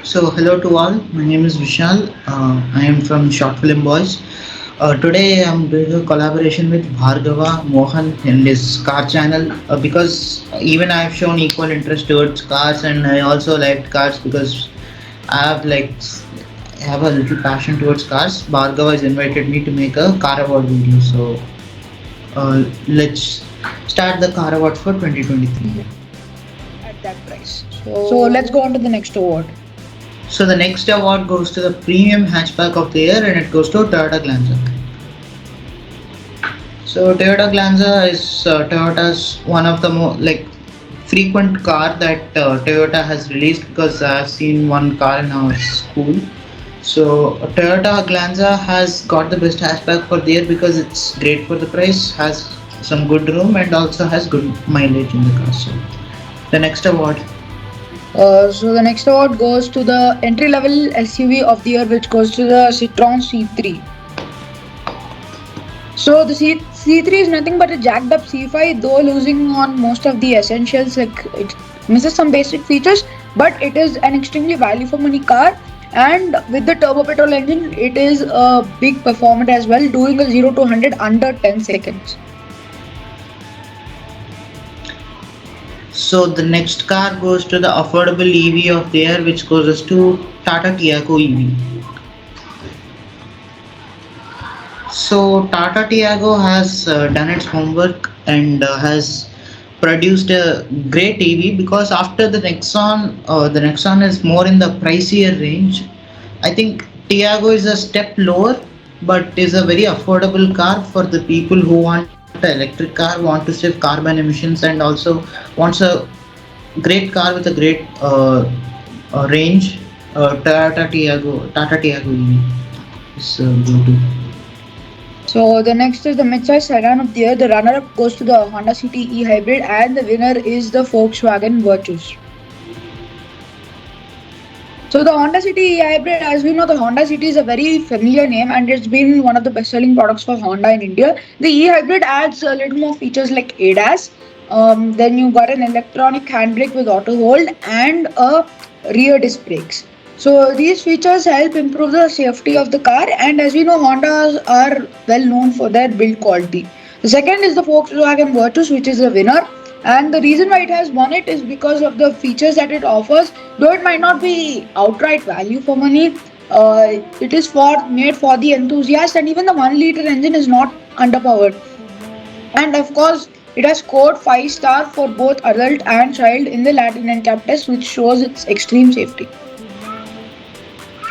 So, hello to all. My name is Vishal. I am from Short Film Boys. Today, I'm doing a collaboration with Bhargava Mohan in this car channel because even I have shown equal interest towards cars, and I also liked cars because I have I have a little passion towards cars. Bhargava has invited me to make a car award video. So, let's start the car awards for 2023. At that price. So let's go on to the next award. So the next award goes to the premium hatchback of the year, and it goes to Toyota Glanza. So Toyota Glanza is Toyota's one of the more frequent car that Toyota has released because I've seen one car in our school. So Toyota Glanza has got the best hatchback for the year because it's great for the price, has some good room, and also has good mileage in the car. So the next award. So the next award goes to the entry-level SUV of the year, which goes to the Citroen C3. So the C3 is nothing but a jacked up C5, though losing on most of the essentials, like it misses some basic features, but it is an extremely value for money car. And with the turbo petrol engine, it is a big performance as well, doing a 0 to 100 under 10 seconds. So the next car goes to the affordable EV of the year, which goes to Tata Tiago EV. So Tata Tiago has done its homework and has produced a great EV because after the Nexon is more in the pricier range. I think Tiago is a step lower, but is a very affordable car for the people who want an electric car, want to save carbon emissions, and also wants a great car with a great range. Tata Tiago EV is go-to. So the next is the mid-size sedan of the year. The runner-up goes to the Honda City e-hybrid, and the winner is the Volkswagen Virtus. So the Honda City e-hybrid, as we know, the Honda City is a very familiar name, and it's been one of the best-selling products for Honda in India. The e-hybrid adds a little more features like ADAS. Then you got an electronic handbrake with auto hold and a rear disc brakes. So these features help improve the safety of the car, and as we know, Hondas are well known for their build quality. The second is the Volkswagen Virtus, which is the winner, and the reason why it has won it is because of the features that it offers. Though it might not be outright value for money, it is made for the enthusiast, and even the 1 liter engine is not underpowered. And of course, it has scored 5-star for both adult and child in the Latin NCAP test, which shows its extreme safety.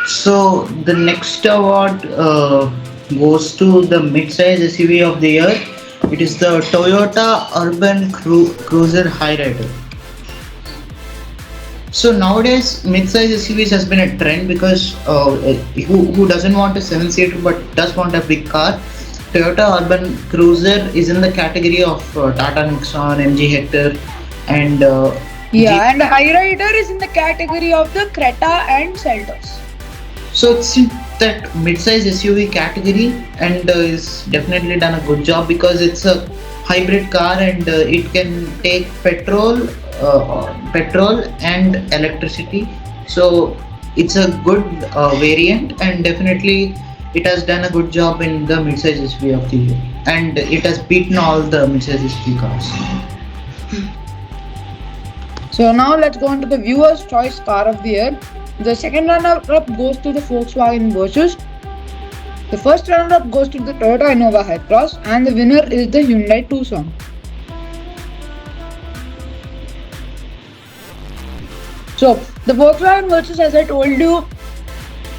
So the next award goes to the mid-size SUV of the year. It is the Toyota Urban Cruiser Hyryder. So nowadays, mid-size SUVs has been a trend because who doesn't want a 7-seater but does want a big car? Toyota Urban Cruiser is in the category of Tata Nexon, MG Hector, and and the Hyryder is in the category of the Creta and Seltos. So it's in that mid-size SUV category and is definitely done a good job because it's a hybrid car and it can take petrol and electricity. So it's a good variant and definitely it has done a good job in the mid-size SUV of the year and it has beaten all the mid-size SUV cars. So now let's go on to the viewer's choice car of the year. The second runner-up goes to the Volkswagen Virtus. The first runner-up goes to the Toyota Innova Hycross, and the winner is the Hyundai Tucson. So the Volkswagen Virtus, as I told you,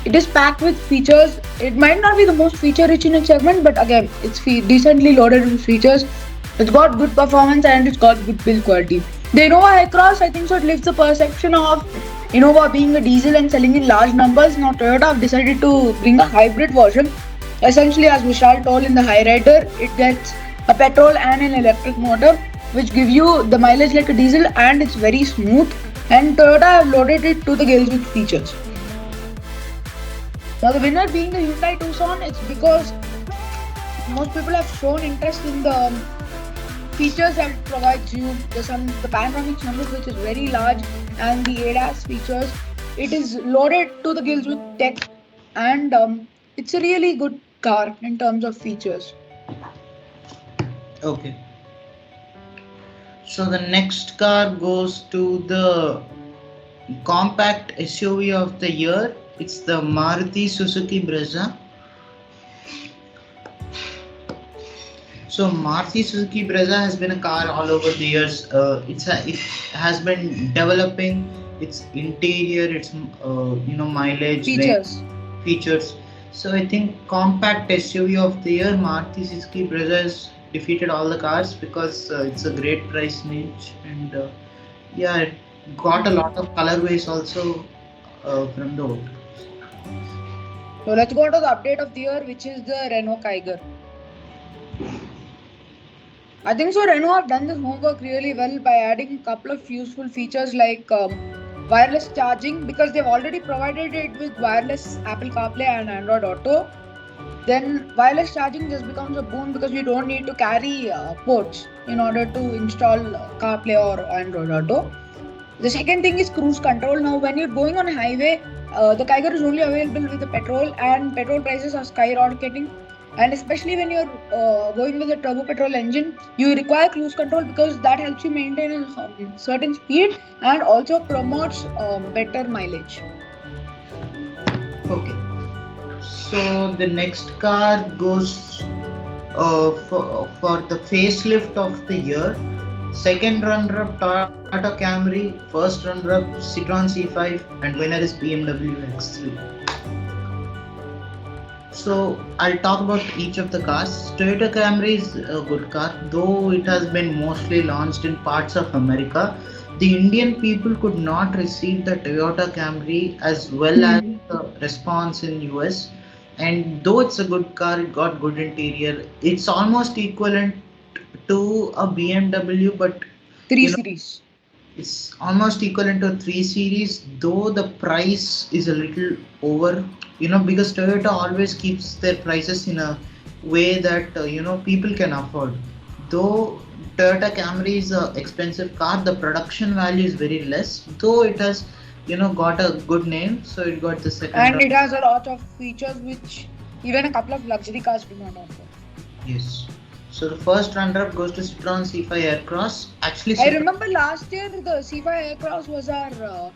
it is packed with features. It might not be the most feature-rich in its segment, but again, it's decently loaded with features. It's got good performance and it's got good build quality. The Innova Hycross, I think so, it lifts the perception of Innova being a diesel and selling in large numbers. Now Toyota have decided to bring a hybrid version. Essentially, as Vishal told, in the Hyryder, it gets a petrol and an electric motor, which give you the mileage like a diesel and it's very smooth. And Toyota have loaded it to the gills with features. Now the winner being the Hyundai Tucson, it's because most people have shown interest in the features that it provides you. The panoramic sunroof, which is very large, and the ADAS features. It is loaded to the gills with tech, and it's a really good car in terms of features. Okay. So the next car goes to the compact SUV of the year. It's the Maruti Suzuki Brezza. So Maruti Suzuki Brezza has been a car all over the years. It has been developing its interior, its mileage, range, Features. features. So I think compact SUV of the year, Maruti Suzuki Brezza has defeated all the cars because it's a great price range, and yeah, it got a lot of colorways also from the old. So let's go to the update of the year, which is the Renault Kiger. I think so. Renault have done this homework really well by adding a couple of useful features like wireless charging, because they've already provided it with wireless Apple CarPlay and Android Auto. Then wireless charging just becomes a boon because you don't need to carry ports in order to install CarPlay or Android Auto. The second thing is cruise control. Now, when you're going on a highway, the Kiger is only available with the petrol, and petrol prices are skyrocketing. And especially when you're going with a turbo petrol engine, you require cruise control because that helps you maintain a certain speed and also promotes better mileage. Okay. So the next car goes for the facelift of the year. Second runner-up Toyota Camry, first runner-up Citroen C5, and winner is BMW X3. So I'll talk about each of the cars. Toyota Camry is a good car, though it has been mostly launched in parts of America. The Indian people could not receive the Toyota Camry as well as Hmm. the response in US. And though it's a good car, it got good interior. It's almost equivalent to a BMW, but Three you know series. it's almost equivalent to a 3 series, though the price is a little over, because Toyota always keeps their prices in a way that people can afford. Though Toyota Camry is a expensive car, the production value is very less, though it has got a good name, so it got the second And round. it has a lot of features which even a couple of luxury cars do not offer. Yes. So the first runner-up goes to Citroen C5 Aircross. Actually, I Citroen. remember last year the C5 Aircross was our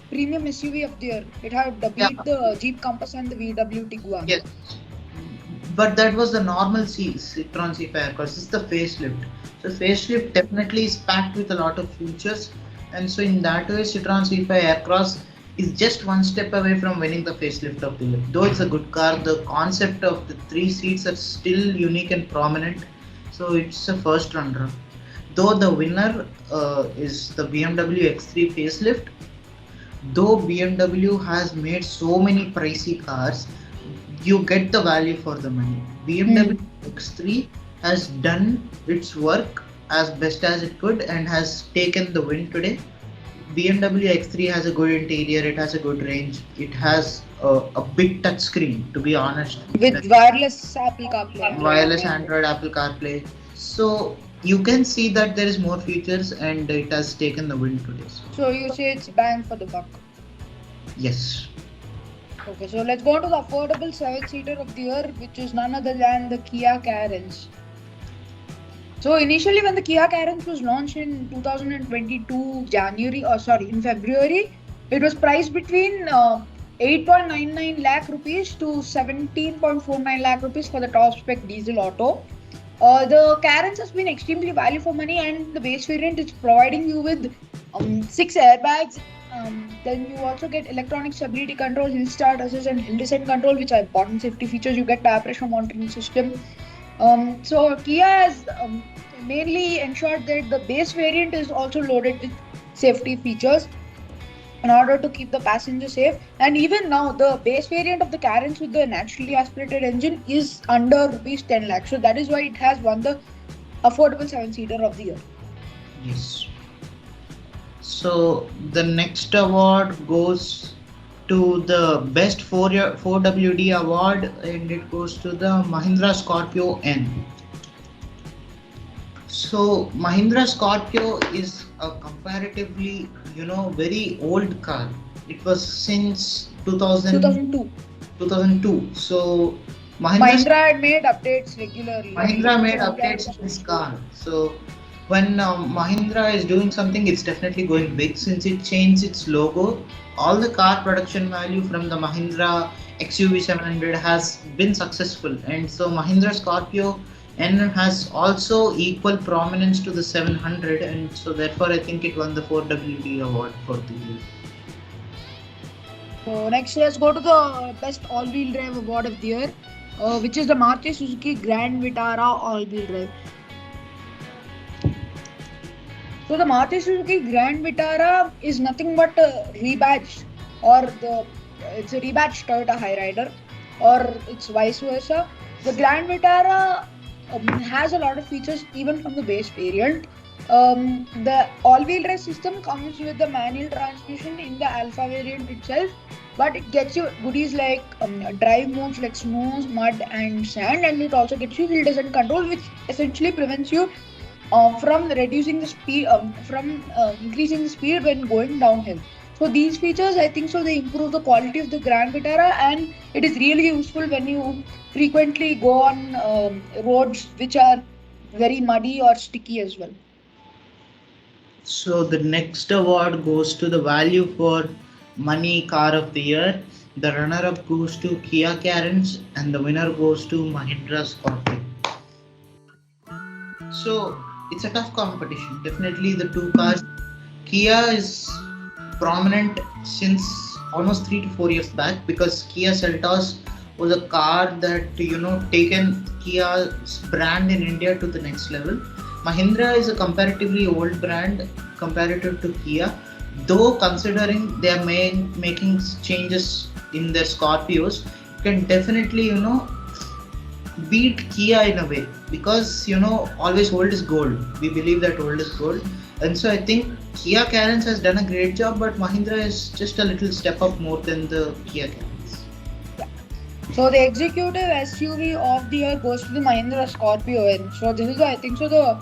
premium SUV of the year. It had Yeah. beat the Jeep Compass and the VW Tiguan. Yes. But that was the normal Citroen C5 because it's the facelift. So facelift definitely is packed with a lot of features, and so in that way, Citroen C5 Aircross is just one step away from winning the facelift of the year. Though it's a good car, the concept of the three seats are still unique and prominent. So it's a first runner. Though the winner is the BMW X3 facelift, though BMW has made so many pricey cars, you get the value for the money. BMW Hmm. X3 has done its work as best as it could and has taken the win today. BMW X3 has a good interior, it has a good range, it has a big touch screen, to be honest, With wireless Apple CarPlay. wireless Android, Apple CarPlay. So you can see that there is more features and it has taken the win today. So, So you say it's bang for the buck. yes. Okay, so let's go to the affordable seven-seater of the year, which is none other than the Kia Carens. So initially, when the Kia Carens was launched in 2022 January, or sorry, in February, it was priced between 8.99 lakh rupees to 17.49 lakh rupees for the top spec diesel auto. The Carens has been extremely value for money, and the base variant is providing you with six airbags. Then you also get electronic stability control, hill start assist, and hill descent control, which are important safety features. You get tire pressure monitoring system. So Kia has mainly ensured that the base variant is also loaded with safety features in order to keep the passenger safe. And even now, the base variant of the Carens with the naturally aspirated engine is under rupees 10 lakhs. So that is why it has won the affordable seven-seater of the year. Yes. So the next award goes to the best 4WD award, and it goes to the Mahindra Scorpio N. So Mahindra Scorpio is a comparatively, very old car. It was since 2000, 2002. 2002. So Mahindra's Mahindra had made updates regularly. I Mahindra think made so. India updates was in this supposed to. car. So when Mahindra is doing something, it's definitely going big since it changed its logo. All the car production value from the Mahindra XUV 700 has been successful, and so Mahindra Scorpio N has also equal prominence to the 700, and so therefore I think it won the 4WD award for the year. So next, let's go to the best all-wheel drive award of the year, which is the Maruti Suzuki Grand Vitara all-wheel drive. So the Maruti Suzuki Grand Vitara is nothing but a rebadged, or the it's a rebadged Toyota Hyryder, or it's vice versa. The Grand Vitara has a lot of features even from the base variant. The all-wheel drive system comes with the manual transmission in the Alpha variant itself, but it gets you goodies like drive modes like snow, mud, and sand, and it also gets you hill descent control, which essentially prevents you from reducing the speed, from increasing the speed when going downhill. So these features, I think so, they improve the quality of the Grand Vitara, and it is really useful when you frequently go on roads which are very muddy or sticky as well. So the next award goes to the value for money car of the year. The runner-up goes to Kia Carens, and the winner goes to Mahindra Scorpio. So it's a tough competition. Definitely the two cars. Kia is prominent since almost 3 to 4 years back because Kia Seltos was a car that taken Kia's brand in India to the next level. Mahindra is a comparatively old brand comparative to Kia, though considering they are making changes in their Scorpios, can definitely beat Kia in a way because always old is gold. We believe that old is gold, and so I think Kia Carens has done a great job, but Mahindra is just a little step up more than the Kia Carens. Yeah. So the executive SUV of the year goes to the Mahindra Scorpio N. So this is, I think so, the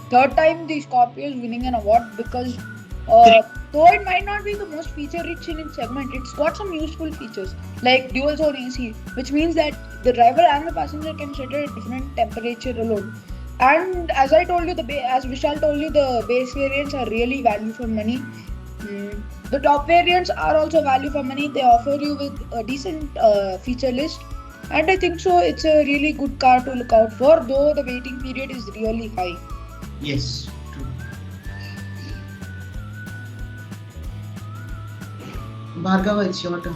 third time the Scorpio is winning an award because Three. though it might not be the most feature rich in its segment, it's got some useful features like dual zone AC, which means that the driver and the passenger can set at a different temperature alone. And as I told you, as Vishal told you, the base variants are really value for money. The top variants are also value for money. They offer you with a decent feature list, and I think so. It's a really good car to look out for, though the waiting period is really high. Yes, true. Bhargava, it's your turn.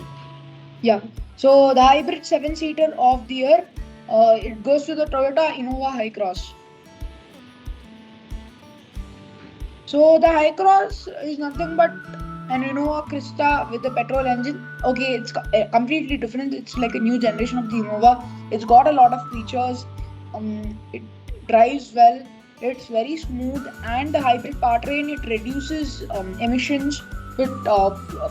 Yeah. So the hybrid seven-seater of the year, it goes to the Toyota Innova Hycross. So the Hycross is nothing but an Innova Krista with a petrol engine. Okay, it's completely different. It's like a new generation of the Innova. It's got a lot of features. It drives well. It's very smooth, and the hybrid powertrain, it reduces emissions. It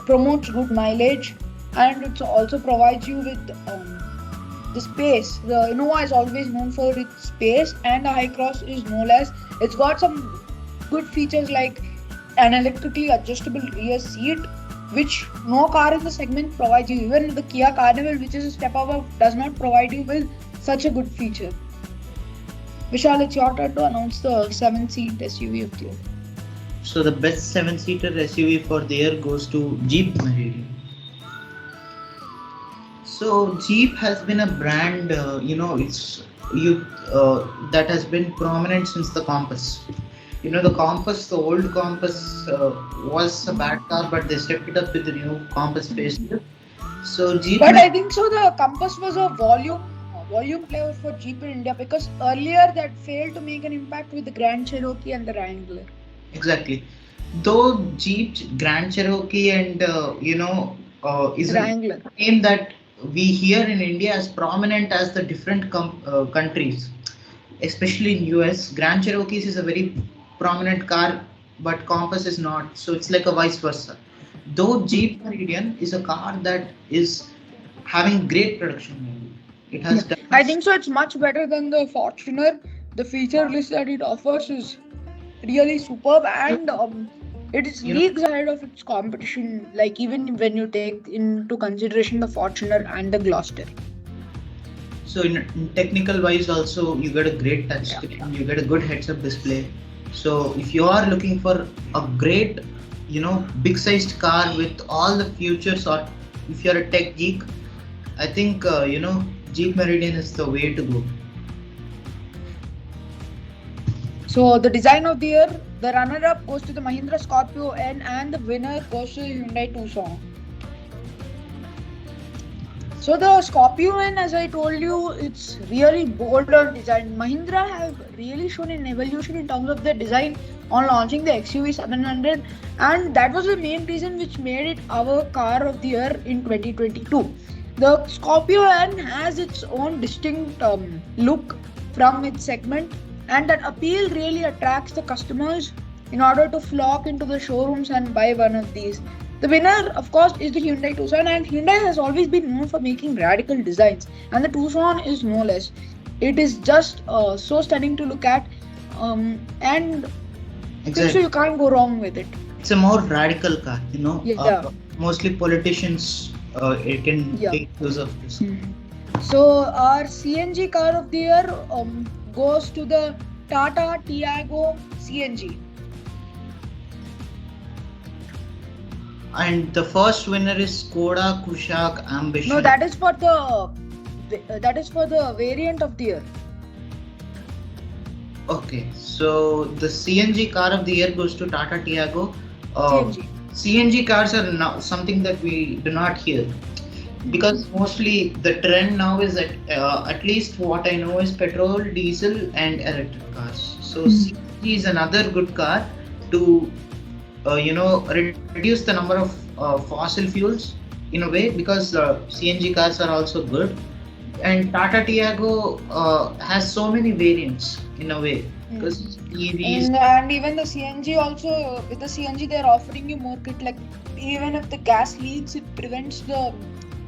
promotes good mileage, and it also provides you with the space. The Innova is always known for its space, and the Hycross is no less. It's got some good features like an electrically adjustable rear seat, which no car in the segment provides you. Even the Kia Carnival, which is a step above, does not provide you with such a good feature. Vishal, it's your turn to announce the 7-seat SUV of the year. So the best seven-seater SUV for the year goes to Jeep Meridian. So Jeep has been a brand, it's you that has been prominent since the Compass. The Compass, the old Compass was a bad car, but they stepped it up with the new Compass facelift. So Jeep, But I think so. The Compass was a volume player for Jeep in India because earlier that failed to make an impact with the Grand Cherokee and the Wrangler. exactly. Though Jeep Grand Cherokee and is a Wrangler. name that we hear in India as prominent as the different countries, especially in US. Grand Cherokee is a very prominent car, but Compass is not. So it's like a vice versa. Though Jeep Meridian is a car that is having great production value. It Yeah, has done. I think so. It's much better than the Fortuner. The feature list that it offers is really superb, and It is You know, leagues ahead of its competition, like even when you take into consideration the Fortuner and the Gloucester. so in technical wise also you get a great touch Yeah. screen, you get a good heads up display. So if you are looking for a great, big sized car with all the features, or if you're a tech geek, I think Jeep Meridian is the way to go. So the design of the year, the runner-up goes to the Mahindra Scorpio N, and the winner goes to the Hyundai Tucson. So the Scorpio N, as I told you, it's really bold on design. Mahindra have really shown an evolution in terms of their design on launching the XUV 700, and that was the main reason which made it our car of the year in 2022. The Scorpio N has its own distinct look from its segment, and that appeal really attracts the customers in order to flock into the showrooms and buy one of these. The winner, of course, is the Hyundai Tucson, and Hyundai has always been known for making radical designs, and the Tucson is no less. It is just so stunning to look at, and I think so Exactly. you can't go wrong with it. It's a more radical car, Yeah, mostly politicians it can yeah. take use of this. Mhm. So our CNG car of the year goes to the Tata Tiago CNG. And the first winner is Skoda Kushaq No, Ambition. that is for the variant of the year. Okay, so the CNG car of the year goes to Tata Tiago. CNG. CNG cars are now something that we do not hear, because mostly the trend now is at least what I know is petrol, diesel, and electric cars. So Mhm. CNG is another good car to reduce the number of fossil fuels in a way, because CNG cars are also good, and Tata Tiago has so many variants in a way, because EVs. And even the CNG also, with the CNG they're offering you more kit, like even if the gas leaks, it prevents the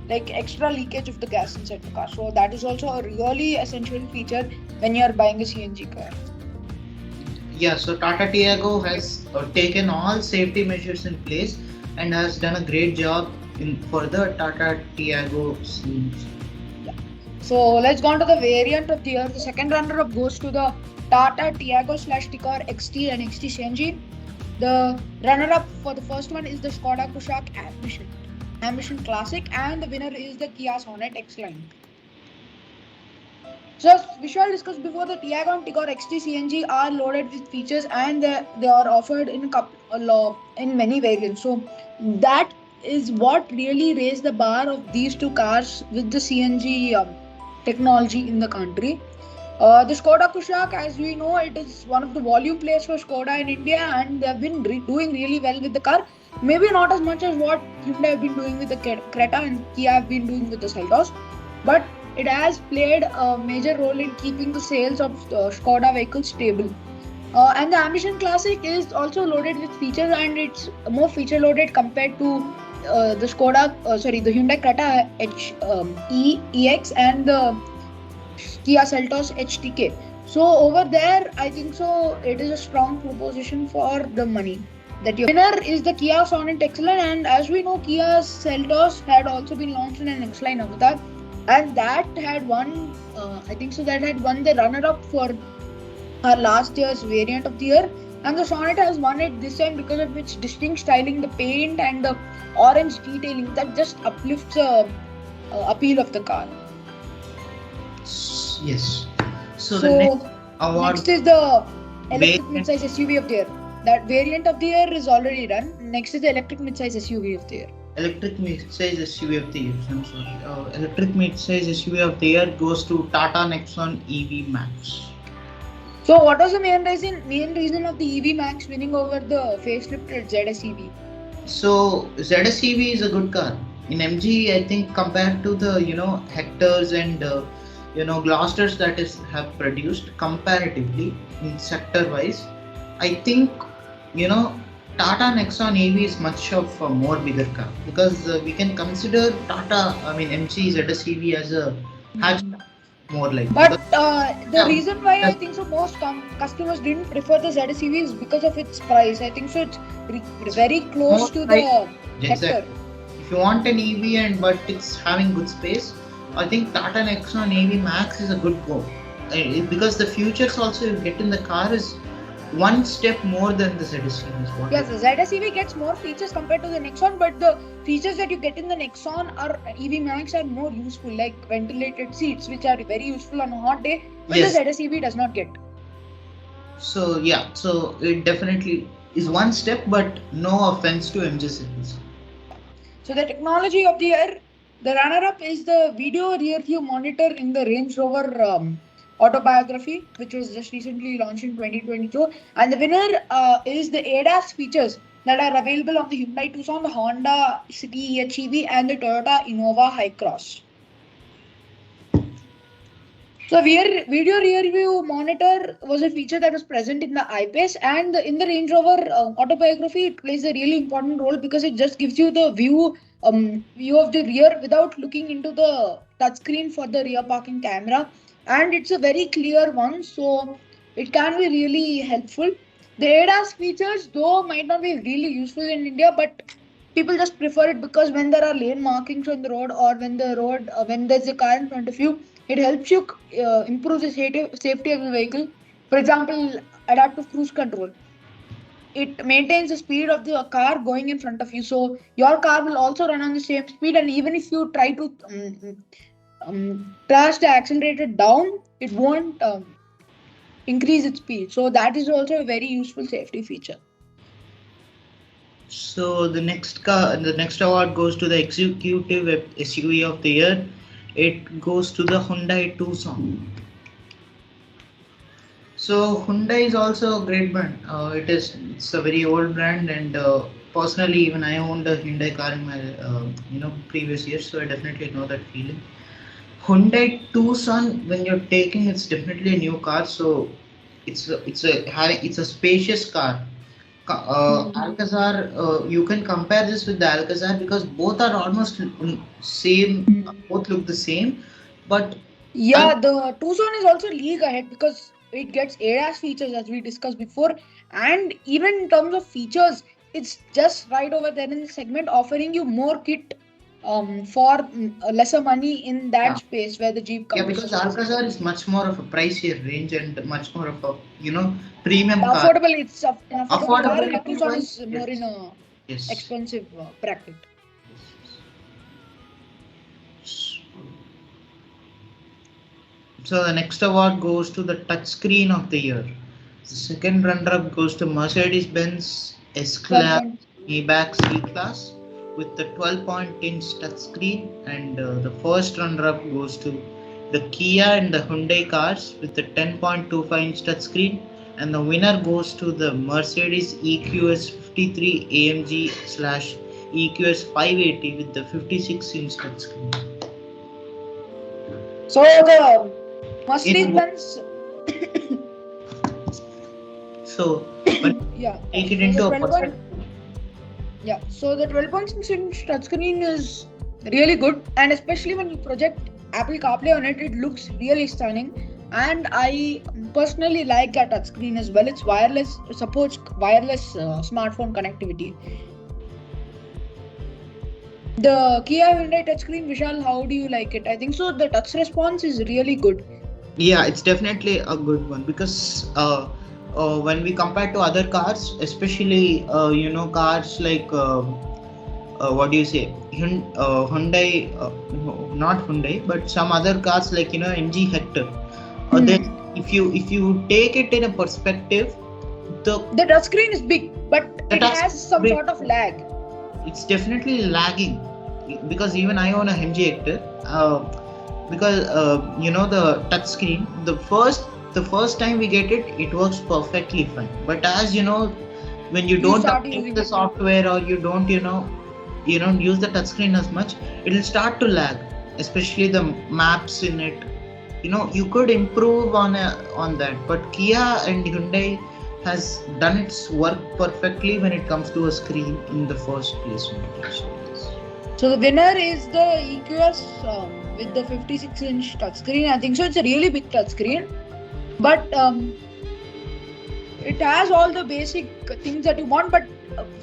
like extra leakage of the gas inside the car. So that is also a really essential feature when you are buying a CNG car. Yeah, so Tata Tiago has taken all safety measures in place and has done a great job in for the Tata Tiago scenes. Yeah. So let's go on to the variant of the year. The second runner-up goes to the Tata Tiago slash Ticor XT and XT CNG. The runner-up for the first one is the Skoda Kushaq Ambition Classic, and the winner is the Kia Sonet X-Line. So as Vishal discussed before, the Tiago and Tigor XT CNG are loaded with features, and they are offered in in many variants. So that is what really raised the bar of these two cars with the CNG technology in the country. The Skoda Kushaq, as we know, it is one of the volume players for Skoda in India, and they have been doing really well with the car. Maybe not as much as what Hyundai have been doing with the Creta and Kia have been doing with the Seltos, but it has played a major role in keeping the sales of Skoda vehicles stable. And the Ambition Classic is also loaded with features, and it's more feature loaded compared to the Hyundai Creta EX and the Kia Seltos HTK. So over there, I think so it is a strong proposition for the money that your winner is the Kia Sonet X-Line, and as we know, Kia Seltos had also been launched in an X-Line avatar, and that had won. I think so that had won the runner-up for our last year's variant of the year, and the Sonet has won it this time because of its distinct styling, the paint, and the orange detailing that just uplifts the appeal of the car. Yes. So the next So award next is the electric variant, midsize SUV of the year. That variant of the year is already done. Next is the electric midsize SUV of the year. electric midsize SUV of the year. I'm sorry. Electric midsize SUV of the year goes to Tata Nexon EV Max. So what was the main reason? Main reason of the EV Max winning over the facelifted ZS EV? So ZS EV is a good car. In MG, I think compared to the Hectors and Gloucesters that is have produced comparatively in sector wise, I think you know Tata Nexon EV is much of a more bigger car, because we can consider Tata, I mean MG ZS EV as a hatchback. more like But because the yeah, reason why I that's think so most customers didn't prefer the ZSEV is because of its price. I think so it's very close more to like the Hector. exactly. If you want an EV and but it's having good space, I think Tata Nexon EV Max is a good go. Because the features also you get in the car is one step more than the ZSEV is what Yes, it the is. ZSEV gets more features compared to the Nexon, but the features that you get in the Nexon or EV Max are more useful, like ventilated seats, which are very useful on a hot day, which the Yes. ZSEV does not get. So yeah, so it definitely is one step, but no offense to MG series. So the technology of the year, the runner-up is the video rear view monitor in the Range Rover autobiography, which was just recently launched in 2022. And the winner is the ADAS features that are available on the Hyundai Tucson, the Honda City EHEV, and the Toyota Innova Hi-Cross. So video rear view monitor was a feature that was present in the I-Pace, and in the Range Rover autobiography, it plays a really important role because it just gives you the view of the rear without looking into the touchscreen for the rear parking camera, and it's a very clear one, so it can be really helpful. The ADAS features, though, might not be really useful in India, but people just prefer it because when there are lane markings on the road, or when there's a car in front of you, it helps you improve the safety of the vehicle. For example, adaptive cruise control. It maintains the speed of the car going in front of you. So your car will also run on the same speed. And even if you try to trash the accelerator down, it won't increase its speed. So that is also a very useful safety feature. So the next award goes to the executive SUV of the year. It goes to the Hyundai Tucson. So Hyundai is also a great brand. It's a very old brand, and personally, even I owned a Hyundai car in my previous years, so I definitely know that feeling. Hyundai Tucson, when you're taking, it's definitely a new car, so it's a spacious car. Alcazar, you can compare this with the Alcazar because both are almost same, both look the same, but Yeah, the Tucson is also league ahead because it gets ADAS features as we discussed before, and even in terms of features, it's just right over there in the segment, offering you more kit for lesser money in that yeah, space where the Jeep yeah, comes. because Alcazar is much more of a pricier range and much more of a premium car. Affordable, it's an affordable car, and the Affordability Tucson wise, is more in yes, a yes, expensive bracket. yes. So the next award goes to the touchscreen of the year. The second runner-up goes to Mercedes-Benz 12 S-Class point. Maybach C-Class with the 12-point-inch touchscreen, and the first runner-up goes to the Kia and the Hyundai cars with the 10.25-inch touchscreen, and the winner goes to the Mercedes EQS 53 AMG slash EQS 580 with the 56-inch touchscreen. So the Mercedes In Benz, so, but yeah. take it So the into a 12 point. perspective. Yeah, so the 12.6-inch touchscreen is really good, and especially when you project Apple CarPlay on it, it looks really stunning. And I personally like that touchscreen as well. It's wireless, it supports wireless smartphone connectivity. The Kia Hyundai touchscreen, Vishal, how do you like it? I think so. The touch response is really good. Yeah, it's definitely a good one because when we compare to other cars, especially cars like what do you say, Hyundai, not Hyundai, but some other cars like MG Hector. Then Hmm. if you take it in a perspective, the The touchscreen is big, but the it touch has some bit sort of lag. it's definitely lagging because even I own a MG Hector. Because the touch screen, the first time we get it, it works perfectly fine. But as you know, when you You don't start update using the it. software or you don't use the touchscreen as much, it'll start to lag, especially the maps in it. You could improve on that, but Kia and Hyundai has done its work perfectly when it comes to a screen in the first place. So, yes. So the winner is the EQS with the 56-inch touchscreen. I think so. It's a really big touchscreen, but it has all the basic things that you want. But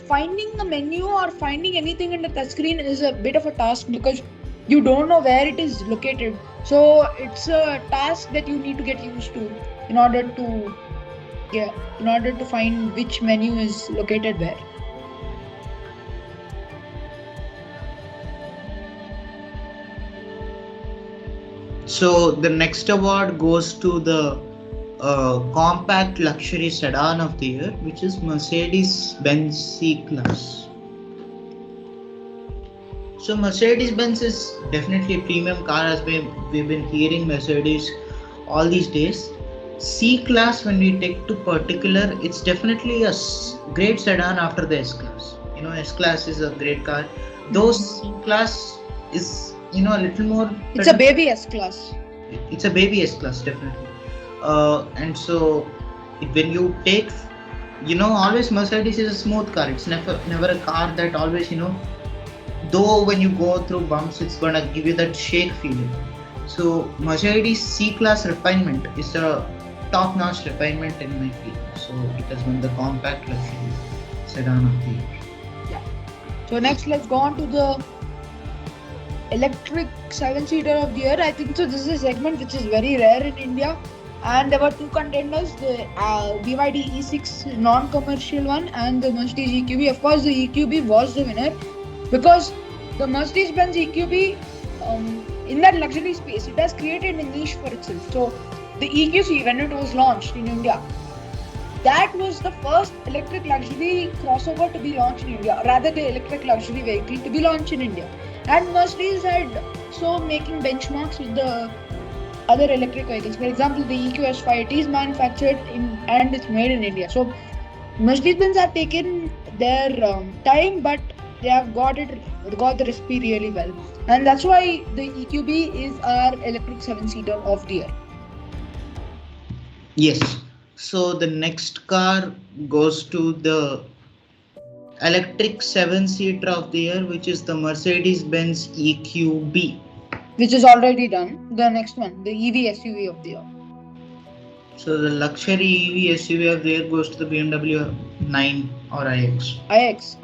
finding the menu or finding anything in the touchscreen is a bit of a task because you don't know where it is located. So it's a task that you need to get used to in order to find which menu is located where. So the next award goes to the compact luxury sedan of the year, which is Mercedes-Benz C-Class. So Mercedes-Benz is definitely a premium car, as we've been hearing Mercedes all these days. C-Class, when we take to particular, it's definitely a great sedan after the S-Class. S-Class is a great car. Though C-Class is, a little more... It's a baby S-Class. It's a baby S-Class, definitely. And so when you take, always Mercedes is a smooth car. It's never a car that always, though when you go through bumps, it's gonna give you that shake feeling. So Mercedes C-Class refinement is a top-notch refinement in my field. So it has won the compact luxury sedan of the year. Yeah. So next, let's go on to the electric 7-seater of the year. I think so. This is a segment which is very rare in India. And there were two contenders, the BYD E6 non-commercial one and the Mercedes EQB. Of course, the EQB was the winner because the Mercedes-Benz EQB, in that luxury space, it has created a niche for itself. So the EQC, when it was launched in India, that was the first electric luxury crossover to be launched in India, rather the electric luxury vehicle to be launched in India. And Mercedes had making benchmarks with the other electric vehicles. For example, the EQS 5 is manufactured and it's made in India. So Mercedes-Benz have taken their time, but they have got the recipe really well, and that's why the EQB is our electric 7-seater of the year. Yes. So the next car goes to the electric 7-seater of the year, which is the Mercedes-Benz EQB. Which is already done. The next one, the EV SUV of the year. So the luxury EV SUV of the year goes to the BMW 9 or iX. iX.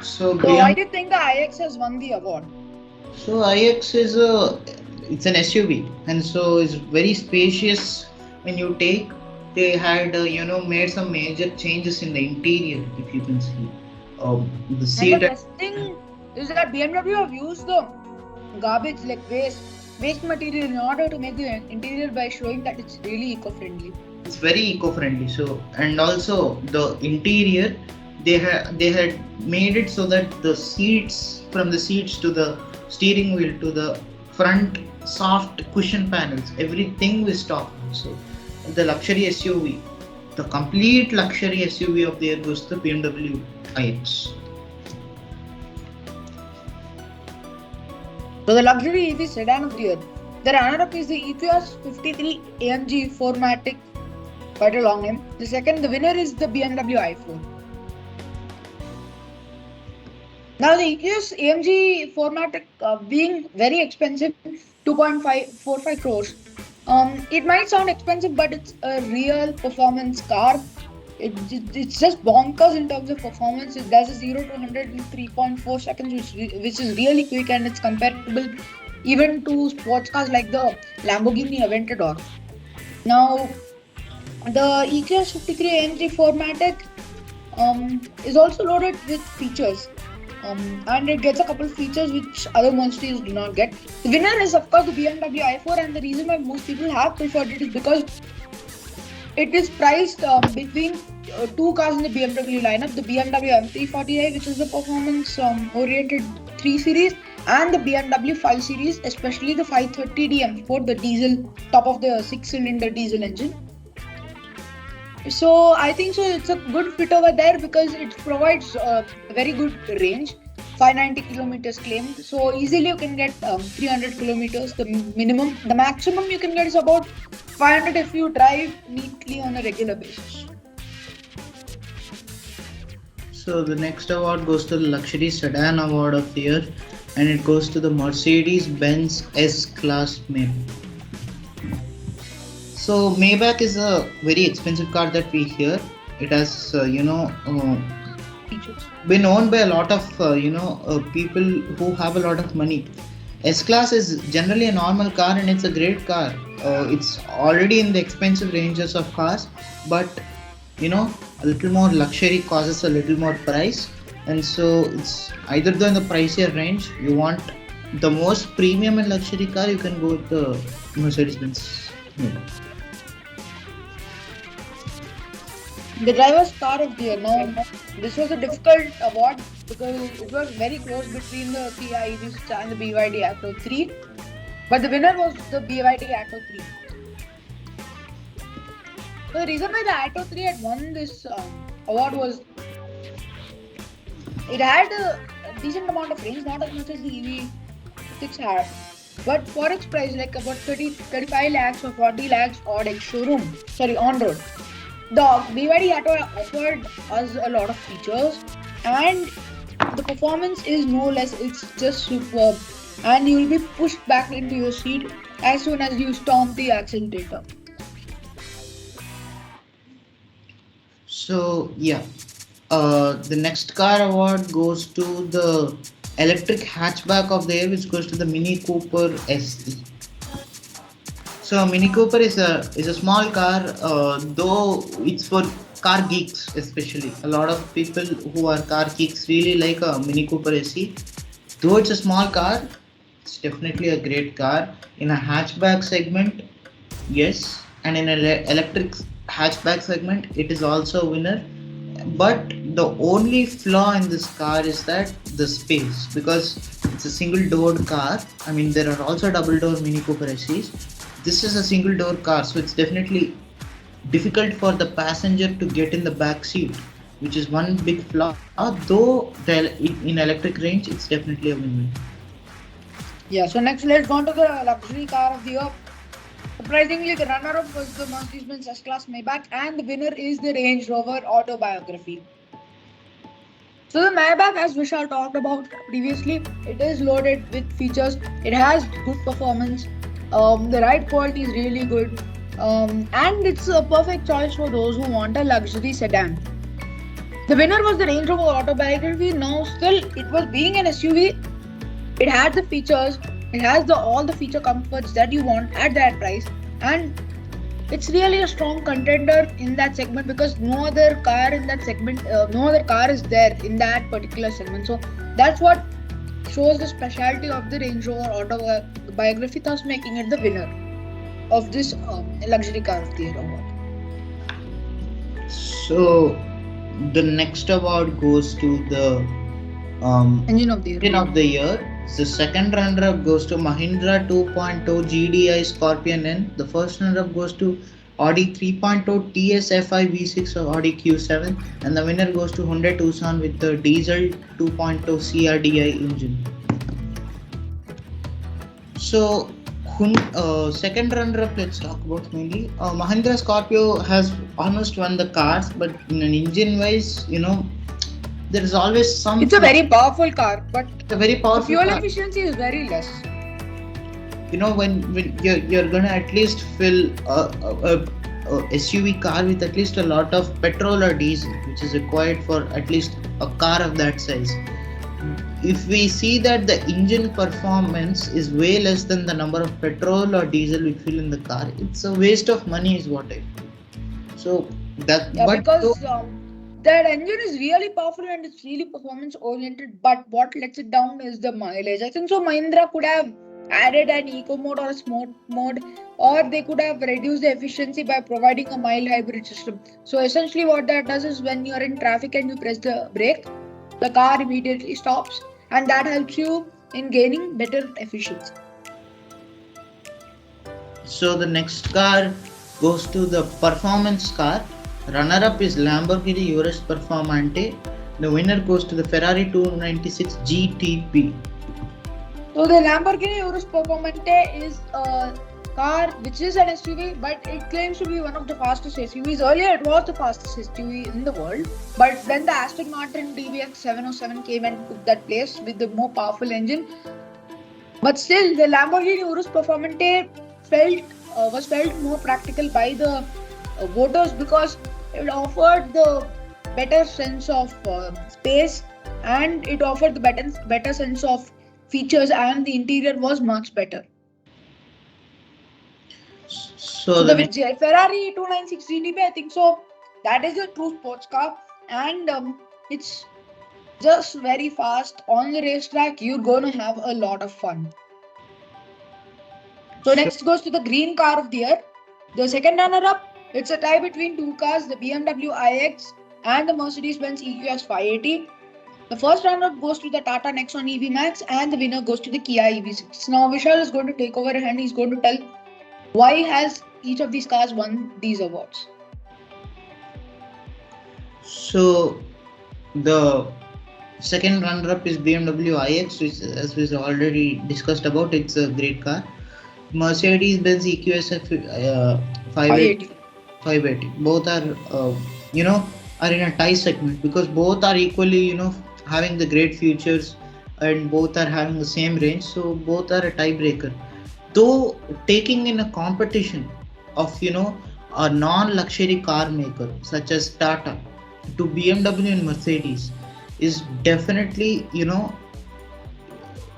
So why do you think the iX has won the award? So iX is it's an SUV, and so it's very spacious. When you take, they had made some major changes in the interior, if you can see. The seat. And the best thing is that BMW have used the garbage, like waste material, in order to make the interior by showing that it's really eco-friendly. It's very eco-friendly. So, and also the interior, they had made it so that the seats, from the seats to the steering wheel to the front soft cushion panels, everything was top. So the luxury SUV, the complete luxury SUV of the year goes to the BMW iX. So the luxury EV sedan of the year. The runner-up is the EQS 53 AMG 4MATIC, quite a long name. The winner is the BMW i4. Now the EQS AMG 4MATIC being very expensive, 2.45 crores. It might sound expensive, but it's a real performance car. It's just bonkers in terms of performance. It does a 0 to 100 in 3.4 seconds, which is really quick, and it's comparable even to sports cars like the Lamborghini Aventador. Now, the EQS 53 AMG 4MATIC is also loaded with features. And it gets a couple of features which other Mercedes do not get. The winner is, of course, the BMW i4, and the reason why most people have preferred it is because it is priced between two cars in the BMW lineup, the BMW M340i, which is the performance-oriented 3 Series, and the BMW 5 Series, especially the 530D M4, the diesel, top of the 6-cylinder diesel engine. So I think so it's a good fit over there because it provides a very good range, 590 kilometers claimed. So easily you can get 300 kilometers, the minimum. The maximum you can get is about 500 if you drive neatly on a regular basis. So the next award goes to the luxury sedan award of the year, and it goes to the Mercedes-Benz S-Class Maybach. So Maybach is a very expensive car that we hear. It has, Features. been owned by a lot of people who have a lot of money. S class is generally a normal car and it's a great car. It's already in the expensive ranges of cars, but you know a little more luxury causes a little more price, and so it's either though in the pricier range you want the most premium and luxury car, you can go with the Mercedes Benz. The driver's car of the year. Now, this was a difficult award because it was very close between the Kia EV6 and the BYD Atto 3. But the winner was the BYD Atto 3. So the reason why the Atto 3 had won this award was it had a decent amount of range, not as much as the EV6 had. But for its price, like about 35 lakhs or 40 lakhs odd ex showroom, sorry, on road. The BYD Atto offered us a lot of features, and the performance is no less, it's just superb. And you will be pushed back into your seat as soon as you stomp the accelerator. So yeah, the next car award goes to the electric hatchback of the year, which goes to the Mini Cooper SE. So Mini Cooper is a small car, though it's for car geeks especially. A lot of people who are car geeks really like a Mini Cooper SE. Though it's a small car, it's definitely a great car. In a hatchback segment, yes, and in an electric hatchback segment, it is also a winner. But the only flaw in this car is that the space, because it's a single doored car. I mean, there are also double door Mini Cooper SEs. This is a single door car, so it's definitely difficult for the passenger to get in the back seat, which is one big flaw. Though in electric range, it's definitely a win-win. Yeah, so next let's go on to the luxury car of the year. Surprisingly, the runner-up was the Mercedes-Benz S-Class Maybach, and the winner is the Range Rover Autobiography. So the Maybach, as Vishal talked about previously, it is loaded with features. It has good performance. The ride quality is really good, and it's a perfect choice for those who want a luxury sedan. The winner was the Range Rover Autobiography. Now, still, it was being an SUV. It had the features. It has all the feature comforts that you want at that price, and it's really a strong contender in that segment because no other car in that segment, no other car is there in that particular segment. So that's what shows the specialty of the Range Rover Autobiography, thus making it the winner of this luxury car of the year award. So the next award goes to the Engine of the year. Engine of the year. The second runner-up goes to Mahindra 2.0 GDI Scorpion N. The first runner-up goes to Audi 3.0 TSFI V6 or Audi Q7, and the winner goes to Hyundai Tucson with the diesel 2.0 CRDI engine. So, second runner-up, let's talk about mainly. Mahindra Scorpio has almost won the cars, but in an engine-wise, there is always some. It's a very powerful car, but the very powerful fuel car. efficiency is very less. When you're gonna at least fill a SUV car with at least a lot of petrol or diesel, which is required for at least a car of that size. If we see that the engine performance is way less than the number of petrol or diesel we fill in the car, it's a waste of money, is what I feel. So that. Yeah, but because that engine is really powerful and it's really performance oriented, but what lets it down is the mileage. I think so Mahindra could have added an eco mode or a sport mode, or they could have reduced the efficiency by providing a mild hybrid system. So essentially what that does is when you're in traffic and you press the brake, the car immediately stops, and that helps you in gaining better efficiency. So the next car goes to the performance car. Runner-up is Lamborghini Urus Performante. The winner goes to the Ferrari 296 GTP. So the Lamborghini Urus Performante is a car which is an SUV, but it claims to be one of the fastest SUVs. Earlier, it was the fastest SUV in the world, but then the Aston Martin DBX 707 came and took that place with the more powerful engine. But still, the Lamborghini Urus Performante felt was felt more practical by the voters because it offered the better sense of space, and it offered the better sense of features, and the interior was much better. So So the the next, Ferrari 296 GTB, I think so. That is a true sports car, and it's just very fast on the racetrack. You're gonna have a lot of fun. So so, next goes to the green car of the year. The second runner-up, it's a tie between two cars, the BMW iX and the Mercedes-Benz EQS 580. The first runner-up goes to the Tata Nexon EV Max, and the winner goes to the Kia EV6. Now Vishal is going to take over and he's going to tell why has each of these cars won these awards. so the second runner-up is BMW iX, which, as we already discussed about, it's a great car. Mercedes-Benz EQS 580, 580. 580. Both are, you know, are in a tie segment because both are equally, having the great features and both are having the same range. So both are a tiebreaker. Though taking in a competition of, a non-luxury car maker such as Tata to BMW and Mercedes is definitely,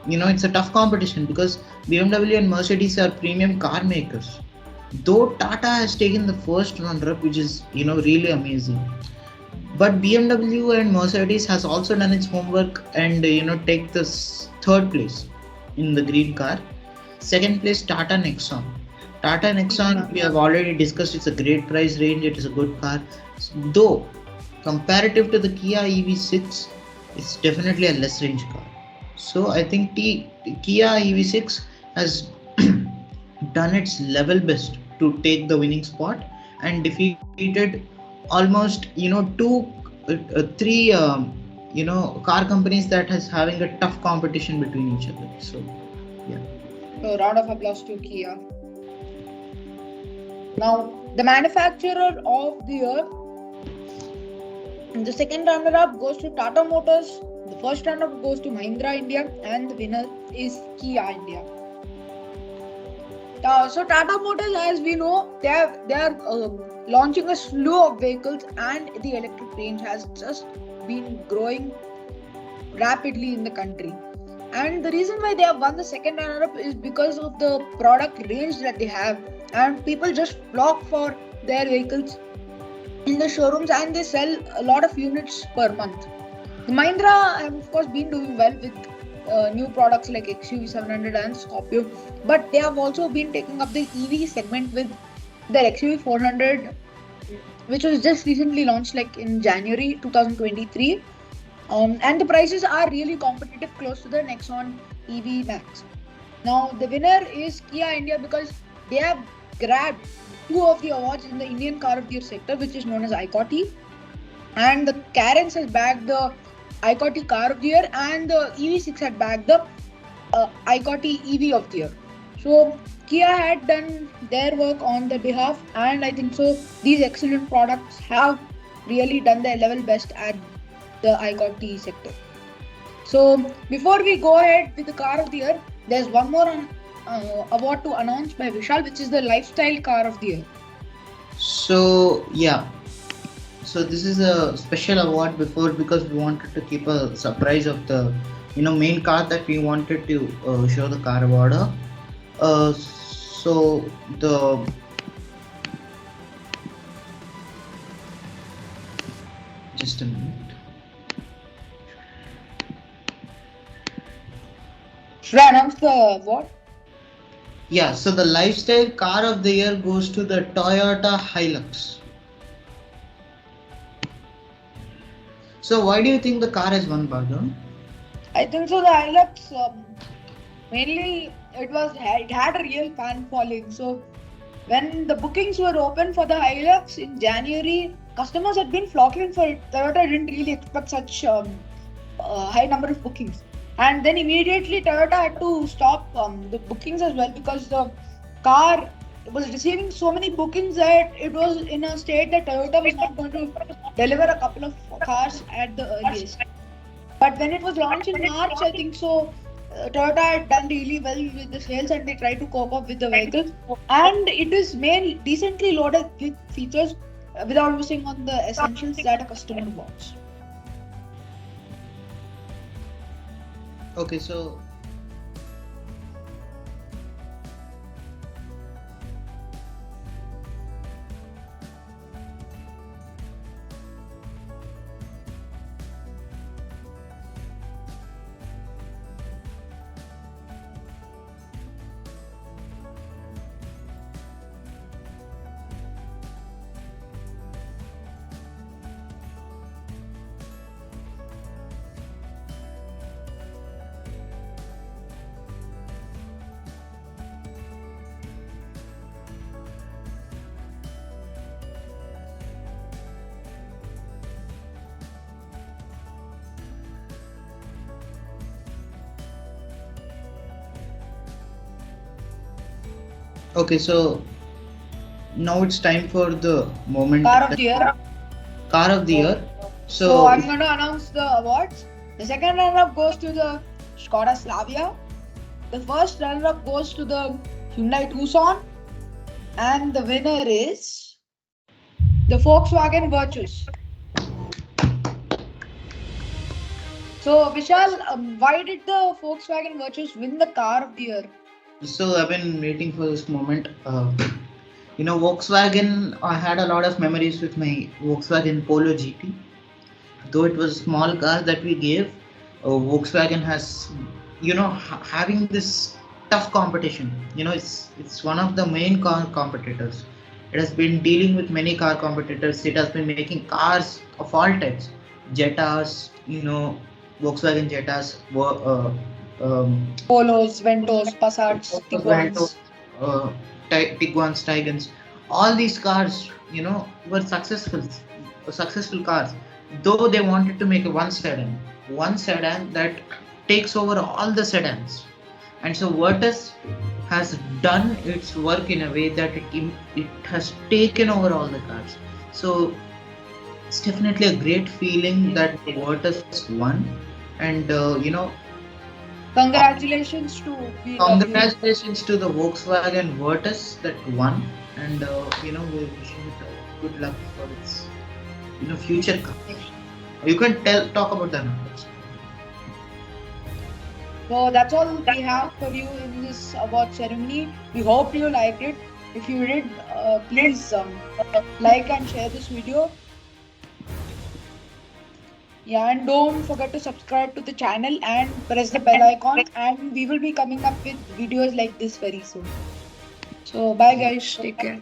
it's a tough competition because BMW and Mercedes are premium car makers. Though Tata has taken the first runner-up, which is really amazing, but BMW and Mercedes has also done its homework and take this third place in the green car. Second place, Tata Nexon. Tata Nexon, we have already discussed. It's a great price range. It is a good car, though comparative to the Kia EV6, it's definitely a less range car. So I think Kia EV6 has done its level best to take the winning spot and defeated almost three car companies that has having a tough competition between each other. So yeah. So round of applause to Kia. Now the manufacturer of the year. The second runner-up goes to Tata Motors. The first runner-up goes to Mahindra India, and the winner is Kia India. So Tata Motors, as we know, they are launching a slew of vehicles, and the electric range has just been growing rapidly in the country. And the reason why they have won the second runner-up is because of the product range that they have, and people just flock for their vehicles in the showrooms, and they sell a lot of units per month. The Mahindra have of course been doing well with new products like XUV 700 and Scorpio, but they have also been taking up the EV segment with their XUV 400, which was just recently launched like in January 2023. And the prices are really competitive, close to the Nexon EV Max. Now the winner is Kia India because they have grabbed two of the awards in the Indian Car of the Year sector, which is known as ICOTY, and the Carens has bagged the ICOTY Car of the Year, and the EV6 had bagged the ICOTY EV of the Year. So Kia had done their work on their behalf, and I think so these excellent products have really done their level best at the ICOTY sector. So before we go ahead with the Car of the Year, there's one more award to announce by Vishal, which is the Lifestyle Car of the Year. So yeah, so this is a special award because we wanted to keep a surprise of the main car that we wanted to show the car award. So the just a minute. Should I announce the award? Yeah, so the Lifestyle Car of the Year goes to the Toyota Hilux. So why do you think the car has won, Bhargav? I think so the Hilux, mainly it had a real fan following. So when the bookings were open for the Hilux in January, customers had been flocking for it. Toyota didn't really expect such high number of bookings. And then immediately Toyota had to stop the bookings as well because the car was receiving so many bookings that it was in a state that Toyota was not going to deliver a couple of cars at the earliest. But when it was launched in March, I think so, Toyota had done really well with the sales and they tried to cope up with the vehicle. And it is made decently loaded with features without missing on the essentials that a customer wants. Okay, so okay, so now it's time for the moment, Car of the the year. car of the year. So So I'm going to announce the awards. The second runner-up goes to the Skoda Slavia. The first runner-up goes to the Hyundai Tucson, and the winner is the Volkswagen Virtus. So Vishal, why did the Volkswagen Virtus win the car of the year? so I've been waiting for this moment. Volkswagen. I had a lot of memories with my Volkswagen Polo GT. Though it was a small car that we gave, Volkswagen has, having this tough competition. It's one of the main car competitors. It has been dealing with many car competitors. It has been making cars of all types, Jettas, Volkswagen Jettas, Polos, Ventos, Passats, Vento, Tiguans. uh, Tiguan's, Tigans, all these cars, were successful cars. Though they wanted to make one sedan that takes over all the sedans, and so Virtus has done its work in a way that it has taken over all the cars. So it's definitely a great feeling that the Virtus won, and Congratulations to BMW. congratulations to the Volkswagen Virtus that won, and we wish it good luck for its future cars. You can talk about the numbers. So that's all we have for you in this award ceremony. We hope you liked it. If you did, please like and share this video. Yeah, and don't forget to subscribe to the channel and press the bell icon. And we will be coming up with videos like this very soon. So bye guys, take care.